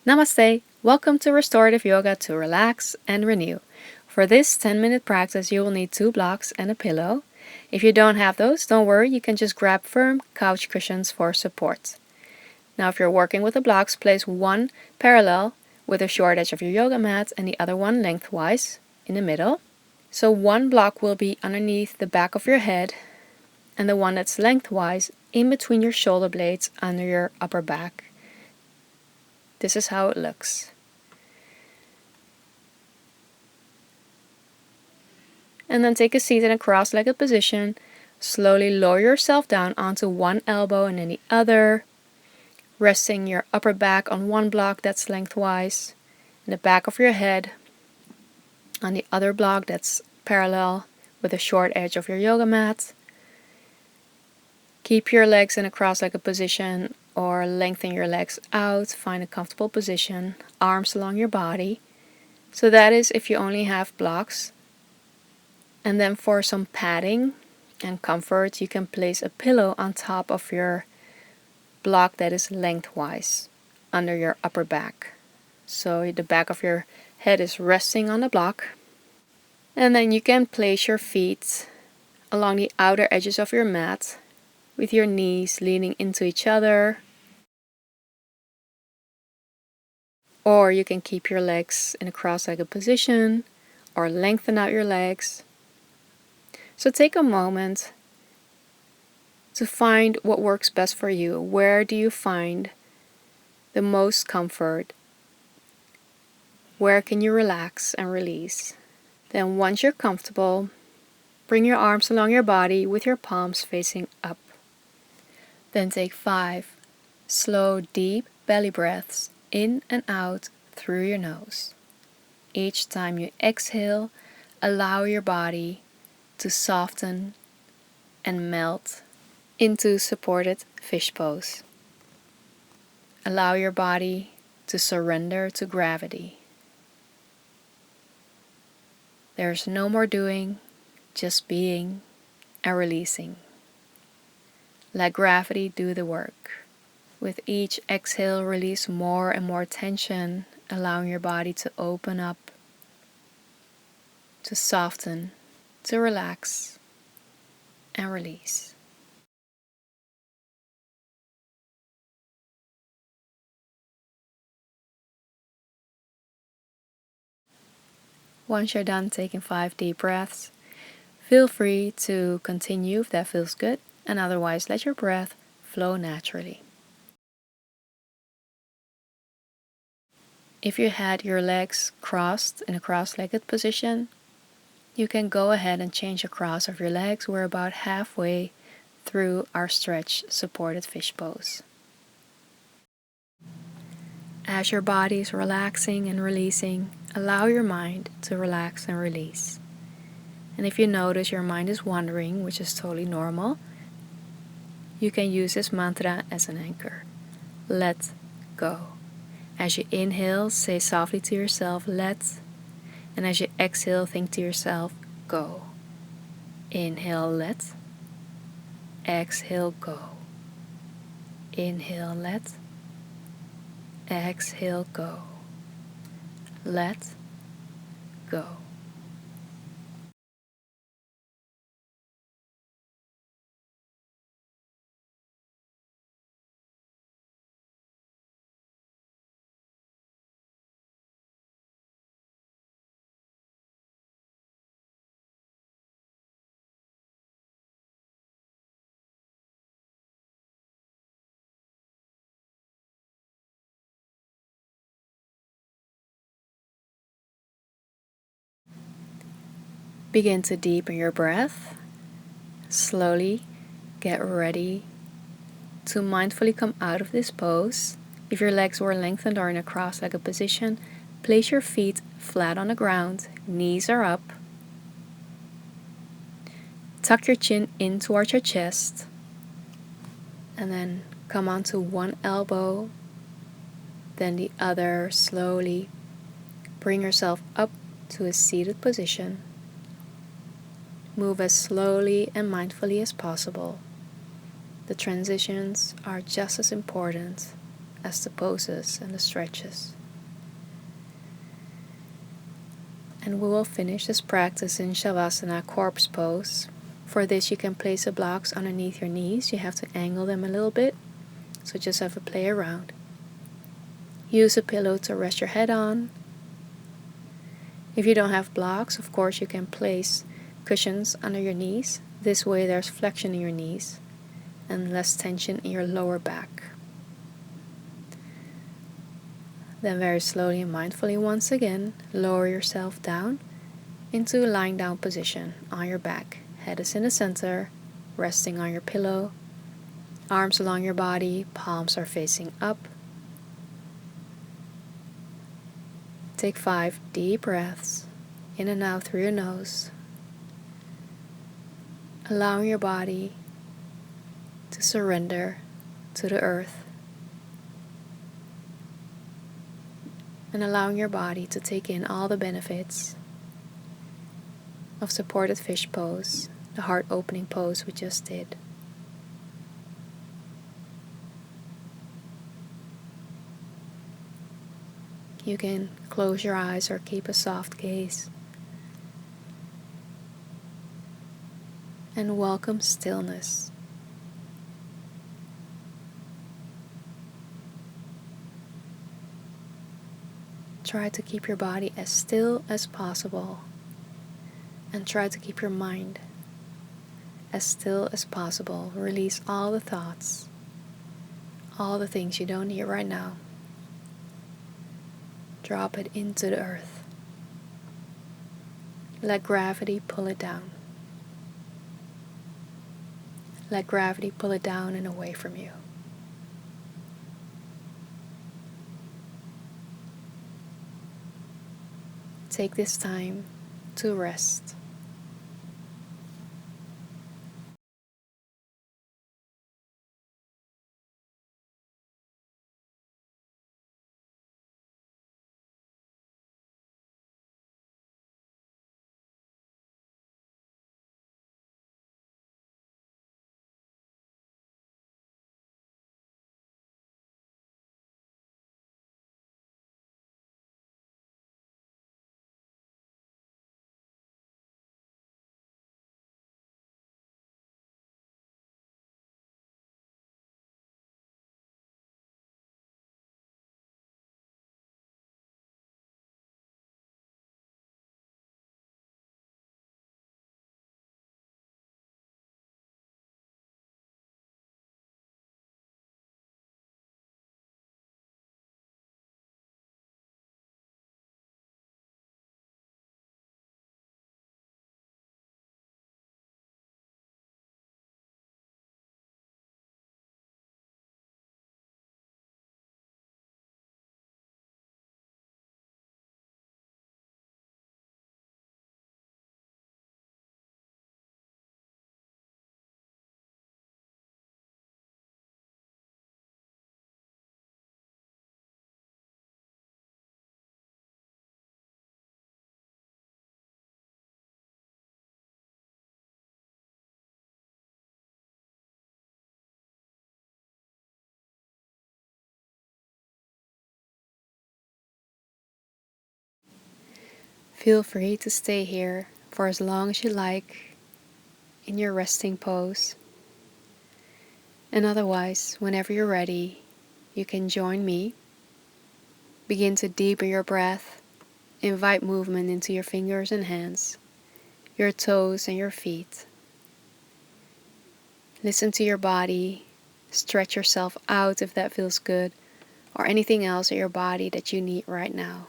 Namaste! Welcome to Restorative Yoga to relax and renew. For this 10-minute practice, you will need 2 blocks and a pillow. If you don't have those, don't worry, you can just grab firm couch cushions for support. Now, if you're working with the blocks, place one parallel with the short edge of your yoga mat and the other one lengthwise in the middle. So one block will be underneath the back of your head and the one that's lengthwise in between your shoulder blades under your upper back. This is how it looks. And then take a seat in a cross-legged position. Slowly lower yourself down onto one elbow and then the other, resting your upper back on one block that's lengthwise, and the back of your head on the other block that's parallel with the short edge of your yoga mat. Keep your legs in a cross-legged position or lengthen your legs out. Find a comfortable position, arms along your body. So that is if you only have blocks. And then for some padding and comfort, you can place a pillow on top of your block that is lengthwise under your upper back. So the back of your head is resting on the block. And then you can place your feet along the outer edges of your mat with your knees leaning into each other. Or you can keep your legs in a cross-legged position or lengthen out your legs. So take a moment to find what works best for you. Where do you find the most comfort? Where can you relax and release? Then once you're comfortable, bring your arms along your body with your palms facing up. Then take 5 slow, deep belly breaths in and out through your nose. Each time you exhale, allow your body to soften and melt into supported fish pose. Allow your body to surrender to gravity. There's no more doing, just being and releasing. Let gravity do the work. With each exhale, release more and more tension, allowing your body to open up, to soften, to relax and release. Once you're done taking 5 deep breaths, feel free to continue if that feels good, and otherwise let your breath flow naturally. If you had your legs crossed in a cross-legged position, you can go ahead and change the cross of your legs. We're about halfway through our stretch supported fish pose. As your body is relaxing and releasing, allow your mind to relax and release. And if you notice your mind is wandering, which is totally normal, you can use this mantra as an anchor. Let go. As you inhale, say softly to yourself, let. And as you exhale, think to yourself, go. Inhale, let. Exhale, go. Inhale, let. Exhale, go. Let go. Begin to deepen your breath. Slowly get ready to mindfully come out of this pose. If your legs were lengthened or in a cross-legged position, place your feet flat on the ground, knees are up. Tuck your chin in towards your chest, and then come onto one elbow, then the other. Slowly bring yourself up to a seated position. Move as slowly and mindfully as possible. The transitions are just as important as the poses and the stretches. And we will finish this practice in Savasana corpse pose. For this you can place the blocks underneath your knees. You have to angle them a little bit, so just have a play around. Use a pillow to rest your head on. If you don't have blocks, of course you can place cushions under your knees. This way there's flexion in your knees and less tension in your lower back. Then very slowly and mindfully once again, lower yourself down into a lying down position on your back. Head is in the center, resting on your pillow. Arms along your body, palms are facing up. Take 5 deep breaths in and out through your nose, allowing your body to surrender to the earth and allowing your body to take in all the benefits of supported fish pose, the heart opening pose we just did. You can close your eyes or keep a soft gaze and welcome stillness. Try to keep your body as still as possible and try to keep your mind as still as possible. Release all the thoughts, all the things you don't need right now. Drop it into the earth. Let gravity pull it down. Let gravity pull it down and away from you. Take this time to rest. Feel free to stay here for as long as you like in your resting pose. And otherwise, whenever you're ready, you can join me. Begin to deepen your breath. Invite movement into your fingers and hands, your toes and your feet. Listen to your body. Stretch yourself out if that feels good, or anything else in your body that you need right now.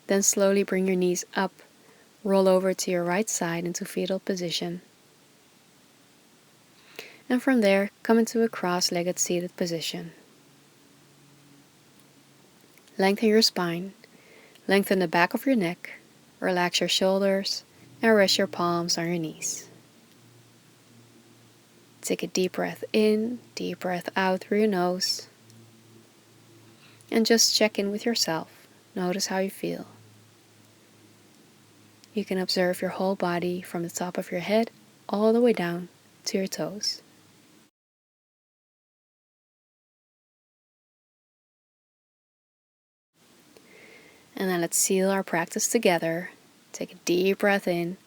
Then slowly bring your knees up, roll over to your right side into fetal position. And from there, come into a cross-legged seated position. Lengthen your spine, lengthen the back of your neck, relax your shoulders, and rest your palms on your knees. Take a deep breath in, deep breath out through your nose. And just check in with yourself. Notice how you feel. You can observe your whole body from the top of your head all the way down to your toes. And then let's seal our practice together. Take a deep breath in,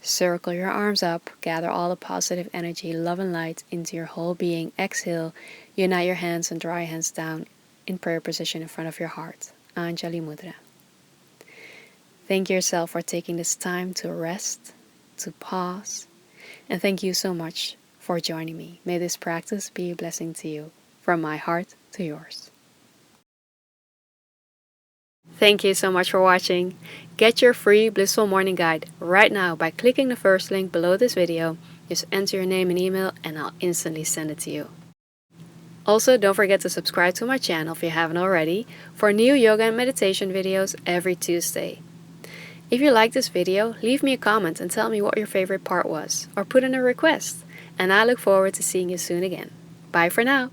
circle your arms up, gather all the positive energy, love and light into your whole being. Exhale, unite your hands and draw your hands down in prayer position in front of your heart. Anjali Mudra. Thank yourself for taking this time to rest, to pause, and thank you so much for joining me. May this practice be a blessing to you, from my heart to yours. Thank you so much for watching. Get your free Blissful Morning Guide right now by clicking the first link below this video. Just enter your name and email and I'll instantly send it to you. Also, don't forget to subscribe to my channel if you haven't already for new yoga and meditation videos every Tuesday. If you like this video, leave me a comment and tell me what your favorite part was, or put in a request, and I look forward to seeing you soon again. Bye for now.